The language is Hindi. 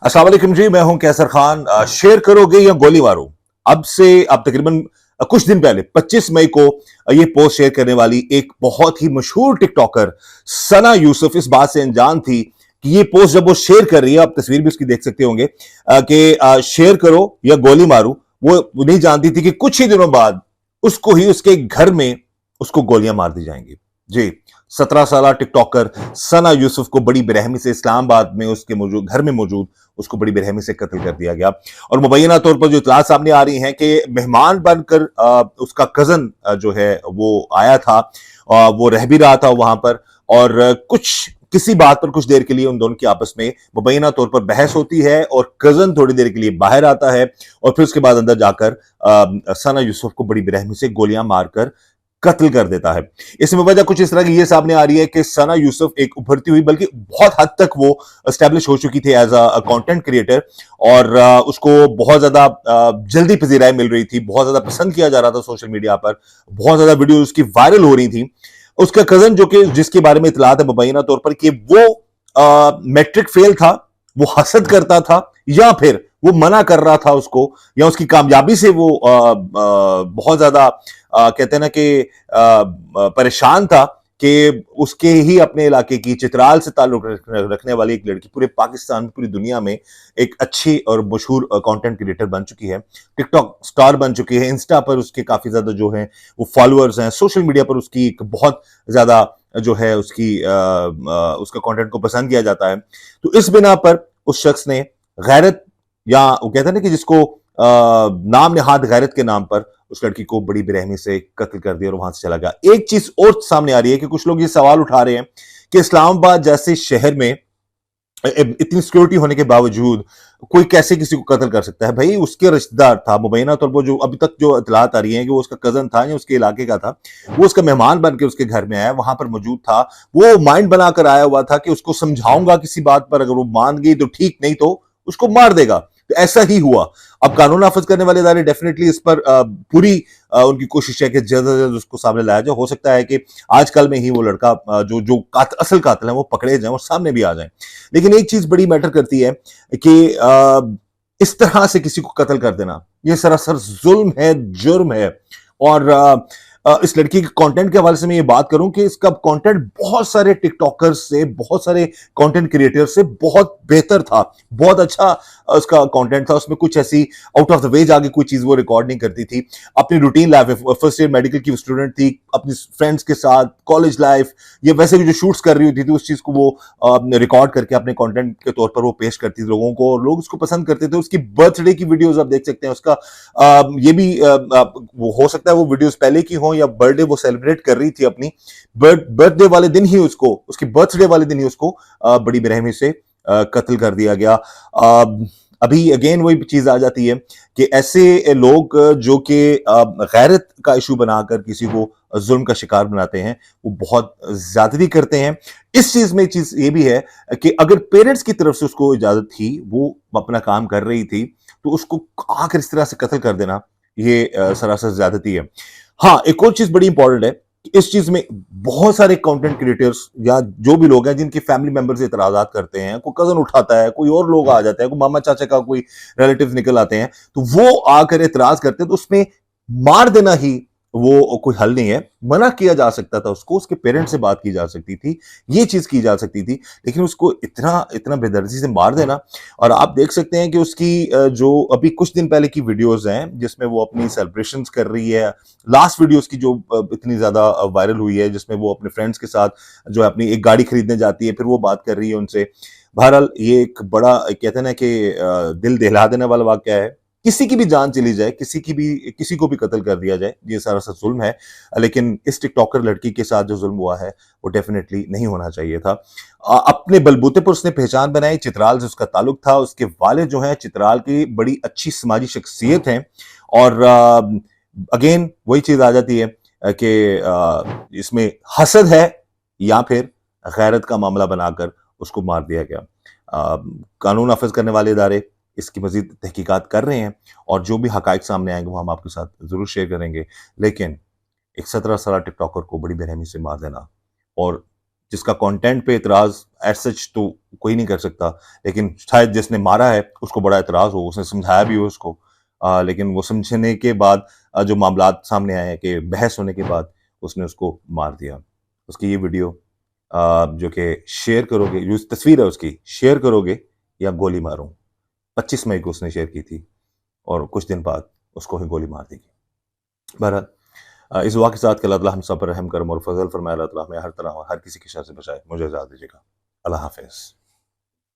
अस्सलाम वालेकुम जी, मैं हूं कैसर खान। शेयर करोगे या गोली मारो। अब तकरीबन कुछ दिन पहले 25 मई को ये पोस्ट शेयर करने वाली एक बहुत ही मशहूर टिकटॉकर सना यूसुफ इस बात से अनजान थी कि ये पोस्ट जब वो शेयर कर रही है, आप तस्वीर भी उसकी देख सकते होंगे कि शेयर करो या गोली मारो। वो नहीं जानती थी कि कुछ ही दिनों बाद उसको ही उसके घर में उसको गोलियां मार दी जाएंगी। जी, 17 साल टिकटॉकर सना यूसुफ को बड़ी बेरहमी से इस्लामाबाद में उसके मौजूद घर में मौजूद उसको बड़ी बेरहमी से कत्ल कर दिया गया। और मुबैना तौर पर जो इतलात सामने आ रही हैं कि मेहमान बनकर उसका कजन जो है वो आया था, वो रह भी रहा था वहां पर। और कुछ किसी बात पर कुछ देर के लिए उन दोनों की आपस में मुबैना तौर पर बहस होती है और कजन थोड़ी देर के लिए बाहर आता है और फिर उसके बाद अंदर जाकर सना यूसुफ को बड़ी बेरहमी से गोलियां मारकर कत्ल कर देता है। इसमें वजह कुछ इस तरह की ये सामने आ रही है कि सना यूसुफ एक उभरती हुई, बल्कि बहुत हद तक वो एस्टेब्लिश हो चुकी थी एज अ कंटेंट क्रिएटर। और उसको बहुत ज्यादा जल्दी पजीराई मिल रही थी, बहुत ज्यादा पसंद किया जा रहा था सोशल मीडिया पर, बहुत ज्यादा वीडियो उसकी वायरल हो रही थी। उसका कजन जो कि जिसके बारे में इतलात है मुबैना तौर पर कि वो मैट्रिक फेल था, वो हसद करता था या फिर वो मना कर रहा था उसको, या उसकी कामयाबी से वो बहुत ज्यादा कहते हैं ना कि परेशान था कि उसके ही अपने इलाके की चित्राल से ताल्लुक रखने वाली एक लड़की पूरे पाकिस्तान, पूरी दुनिया में एक अच्छी और मशहूर कंटेंट क्रिएटर बन चुकी है, टिकटॉक स्टार बन चुकी है। इंस्टा पर उसके काफी ज्यादा जो है वो फॉलोअर्स हैं, सोशल मीडिया पर उसकी एक बहुत ज्यादा जो है उसका कंटेंट को पसंद किया जाता है। तो इस बिना पर उस शख्स ने गैरत, या वो कहते हैं ना कि जिसको नाम नेहाद गैरत के नाम पर उस लड़की को बड़ी बेरहमी से कत्ल कर दिया और वहां से चला गया। एक चीज और सामने आ रही है कि कुछ लोग ये सवाल उठा रहे हैं कि इस्लामाबाद जैसे शहर में इतनी सिक्योरिटी होने के बावजूद कोई कैसे किसी को कत्ल कर सकता है। भाई, उसके रिश्तेदार था मुबैना तौर पर, जो अभी तक जो इतलात आ रही है कि वो उसका कजन था या उसके इलाके का था, वो उसका मेहमान बन के उसके घर में आया, वहां पर मौजूद था। वो माइंड बनाकर आया हुआ था कि उसको समझाऊंगा किसी बात पर, अगर वो मान गई तो ठीक, नहीं तो उसको मार देगा। तो ऐसा ही हुआ। अब कानून नाफिज करने वाले इदारे डेफिनेटली इस पर पूरी उनकी कोशिश है कि जल्द से जल्द उसको सामने लाया जाए। हो सकता है कि आजकल में ही वो लड़का जो जो असल कातिल है वो पकड़े जाए और सामने भी आ जाए। लेकिन एक चीज बड़ी मैटर करती है कि इस तरह से किसी को कत्ल कर देना ये सरासर जुल्म है, जुर्म है। और इस लड़की के कंटेंट के हवाले से मैं ये बात करूं कि इसका कंटेंट बहुत सारे टिकटॉकर्स से, बहुत सारे कंटेंट क्रिएटर से बहुत बेहतर था, बहुत अच्छा उसका कंटेंट था। उसमें कुछ ऐसी आउट ऑफ द वे जाके कोई चीज वो रिकॉर्ड नहीं करती थी। अपनी routine life, first year medical की स्टूडेंट थी, अपनी फ्रेंड्स के साथ कॉलेज लाइफ या वैसे भी जो शूट्स कर रही होती थी उस चीज को वो रिकॉर्ड करके अपने कंटेंट के तौर पर वो पेश करती थी लोगों को, और लोग उसको पसंद करते थे। उसकी बर्थडे की वीडियोस आप देख सकते हैं। उसका ये भी वो हो सकता है वो वीडियोस पहले की हो या बर्थडे वो सेलिब्रेट कर रही थी अपनी, बर्थडे वाले दिन ही उसको, उसकी बर्थडे वाले दिन ही उसको बड़ी बेरहमी से कत्ल कर दिया गया। अभी अगेन वही चीज आ जाती है कि ऐसे लोग जो कि गैरत का इशू बनाकर किसी को जुल्म का शिकार बनाते हैं, वो बहुत ज्यादती करते हैं। इस चीज में चीज ये भी है कि अगर पेरेंट्स की तरफ से उसको इजाजत थी, वो अपना काम कर रही थी, तो उसको आकर इस तरह से कत्ल कर देना ये सरासर ज्यादती है। हाँ, एक और चीज बड़ी इंपॉर्टेंट है कि इस चीज में बहुत सारे कंटेंट क्रिएटर्स या जो भी लोग हैं जिनके फैमिली मेंबर्स इतराजात करते हैं, कोई कजन उठाता है, कोई और लोग आ जाते हैं, कोई मामा चाचा का कोई रिलेटिव निकल आते हैं, तो वो आकर इतराज करते हैं, तो उसमें मार देना ही वो कोई हल नहीं है। मना किया जा सकता था उसको, उसके पेरेंट्स से बात की जा सकती थी, ये चीज की जा सकती थी, लेकिन उसको इतना इतना बेदर्दी से मार देना। और आप देख सकते हैं कि उसकी जो अभी कुछ दिन पहले की वीडियोस हैं जिसमें वो अपनी सेलिब्रेशंस कर रही है, लास्ट वीडियोस की जो इतनी ज्यादा वायरल हुई है, जिसमें वो अपने फ्रेंड्स के साथ जो है अपनी एक गाड़ी खरीदने जाती है, फिर वो बात कर रही है उनसे। बहरहाल ये एक बड़ा कहते हैं ना कि दिल दहला देने वाला वाकया है। किसी की भी जान चली जाए, किसी को भी कत्ल कर दिया जाए, ये सारा सा जुल्म है। लेकिन इस टिकटॉकर लड़की के साथ जो जुल्म हुआ है वो डेफिनेटली नहीं होना चाहिए था। अपने बलबूते पर उसने पहचान बनाई, चित्राल से उसका ताल्लुक था, उसके वालिद जो है चित्राल की बड़ी अच्छी समाजी शख्सियत हैं। और अगेन वही चीज आ जाती है कि इसमें हसद है या फिर गैरत का मामला बनाकर उसको मार दिया गया। कानून नाफिज करने वाले इदारे इसकी मजीद तहकीकात कर रहे हैं और जो भी हकाइक सामने आएंगे वो हम आपके साथ जरूर शेयर करेंगे। लेकिन एक 17 साल टिकटॉकर को बड़ी बेरहमी से मार देना, और जिसका कंटेंट पे इतराज एज सच तो कोई नहीं कर सकता, लेकिन शायद जिसने मारा है उसको बड़ा एतराज हो, उसने समझाया भी हो उसको, लेकिन वो समझने के बाद जो मामलात सामने आए हैं कि बहस होने के बाद उसने उसको मार दिया। उसकी ये वीडियो जो कि शेयर करोगे, जो तस्वीर है उसकी शेयर करोगे या गोली मारूं, 25 मई को उसने शेयर की थी और कुछ दिन बाद उसको ही गोली मार दी गई। बहरहाल इस वाक़े के साथ कि अल्लाह ताला हम सब पर रहम करम और फज़ल फरमाए, अल्लाह ताला हमें हर तरह और हर किसी की शर से बचाए। मुझे इजाज़त दीजिएगा। अल्लाह हाफ़िज़।